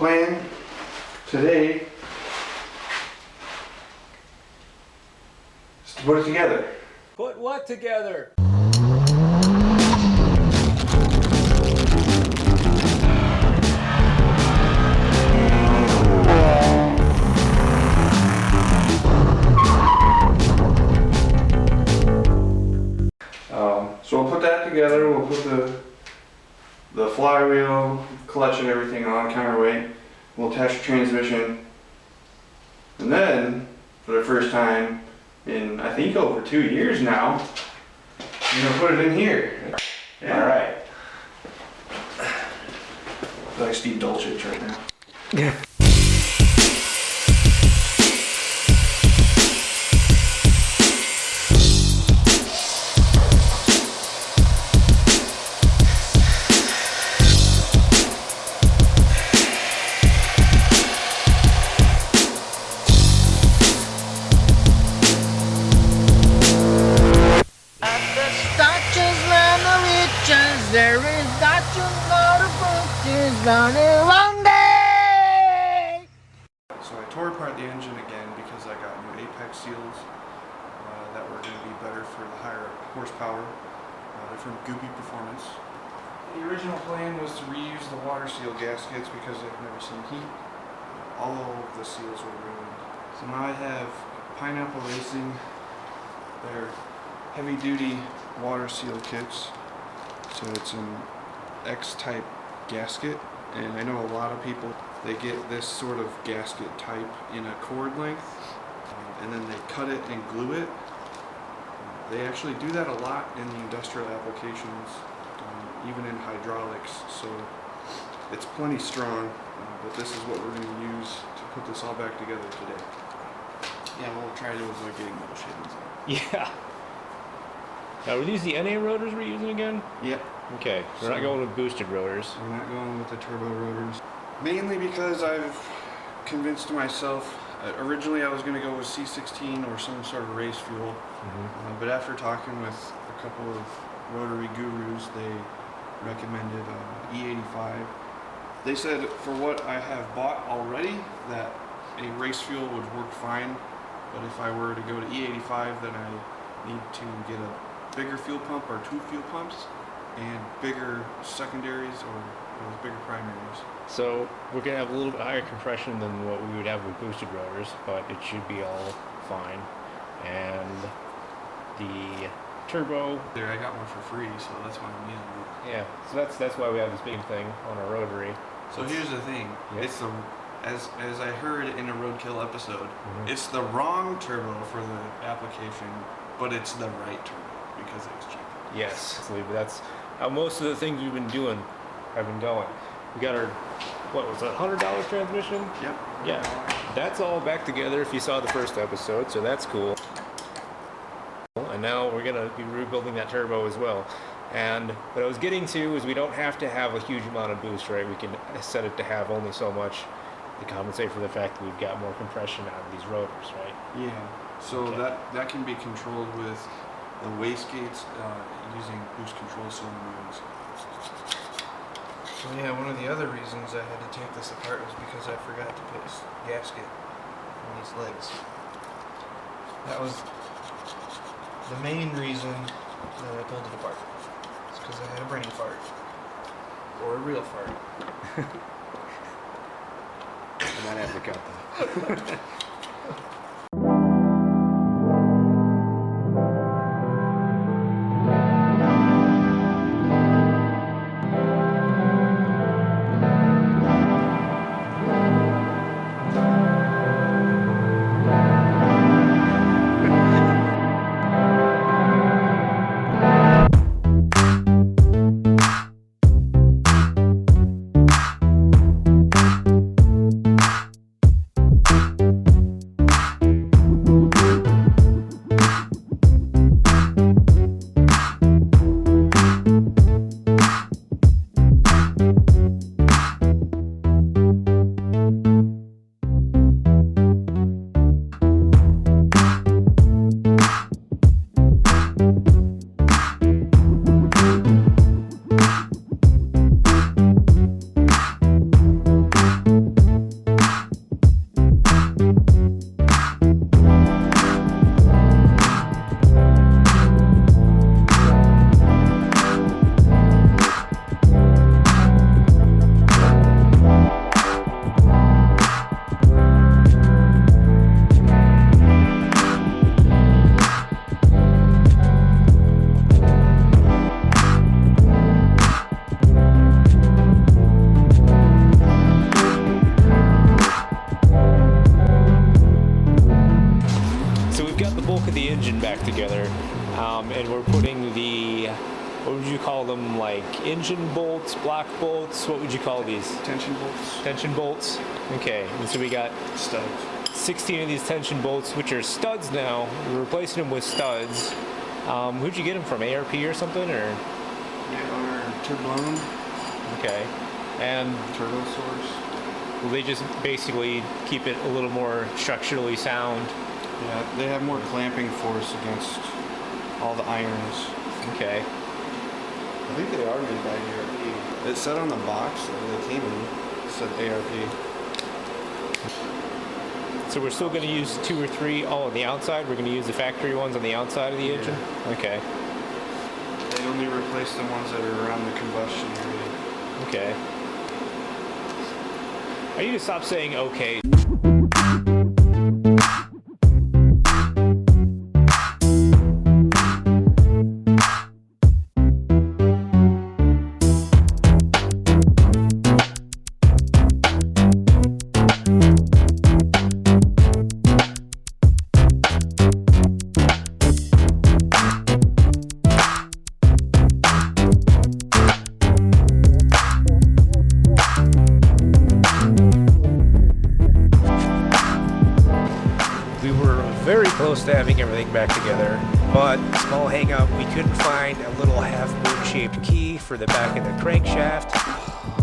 plan today is to put it together. Put what together? So we'll put that together. We'll put the flywheel, clutch, and everything on counterweight. We'll attach the transmission, and then for the first time in I think over 2 years now, I'm gonna put it in here. Yeah. All right. I feel like Steve Dolchich right now. Yeah. There is got you lot of bridges running one day. So I tore apart the engine again because I got new apex seals that were going to be better for the higher horsepower. They're from Goopy Performance. The original plan was to reuse the water seal gaskets because they've never seen heat. All of the seals were ruined. So now I have Pineapple Racing, their heavy duty water seal kits. So it's an X-type gasket, and I know a lot of people, they get this sort of gasket type in a cord length, and then they cut it and glue it. They actually do that a lot in the industrial applications, even in hydraulics, so it's plenty strong, but this is what we're going to use to put this all back together today. Yeah, we'll try to avoid getting metal shavings on. Yeah. Now, are these the NA rotors we're using again? Yep. Okay, we're not going with boosted rotors. We're not going with the turbo rotors. Mainly because I've convinced myself, originally I was going to go with C16 or some sort of race fuel, but after talking with a couple of rotary gurus, they recommended E85. They said for what I have bought already, that a race fuel would work fine, but if I were to go to E85, then I need to get a bigger fuel pump or 2 fuel pumps and bigger secondaries or bigger primaries. So we're going to have a little bit higher compression than what we would have with boosted rotors, but it should be all fine. And the turbo... There, I got one for free, so that's why I'm using it. Yeah, so that's why we have this big thing on our rotary. So here's the thing, it's the, as I heard in a Roadkill episode, it's the wrong turbo for the application, but it's the right turbo because it's cheap. Yes, but that's how most of the things we've been doing have been going. We got our, what was that, $100 transmission? Yep. Yeah, that's all back together if you saw the first episode, so that's cool. And now we're going to be rebuilding that turbo as well. And what I was getting to is we don't have to have a huge amount of boost, right? We can set it to have only so much to compensate for the fact that we've got more compression out of these rotors, right? Yeah, so that can be controlled with the wastegates using boost control solenoids. So yeah, one of the other reasons I had to take this apart was because I forgot to put a gasket on these legs. That was the main reason that I pulled it apart. It's because I had a brain fart. Or a real fart. I might have to cut that. replacing the, what would you call them, like engine bolts, block bolts? What would you call these? Tension bolts. Tension bolts? Okay, and so we got Studs. 16 of these tension bolts, which are studs now. We're replacing them with studs. Who'd you get them from, ARP or something, or? Yeah, or Turblone. Okay, and Turbo Source. will they just basically keep it a little more structurally sound? Yeah, they have more clamping force against all the irons. Okay. I think they are made by ARP. It said on the box that they came in, it said ARP. So we're still going to use 2 or 3 all on the outside? We're going to use the factory ones on the outside of the engine? Okay. They only replace the ones that are around the combustion area. Okay. I need to stop saying okay. Very close to having everything back together, but small hang up, we couldn't find a little half-moon shaped key for the back of the crankshaft.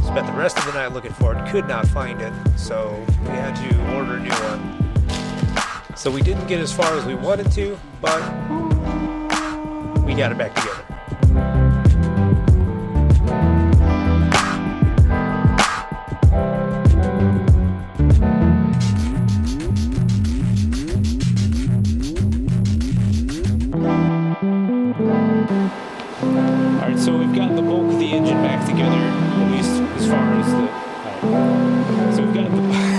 Spent the rest of the night looking for it, could not find it, so we had to order a new one. So we didn't get as far as we wanted to, but we got it back together. Alright, so we've got the bulk of the engine back together, at least as far as the... Alright. So we've got the...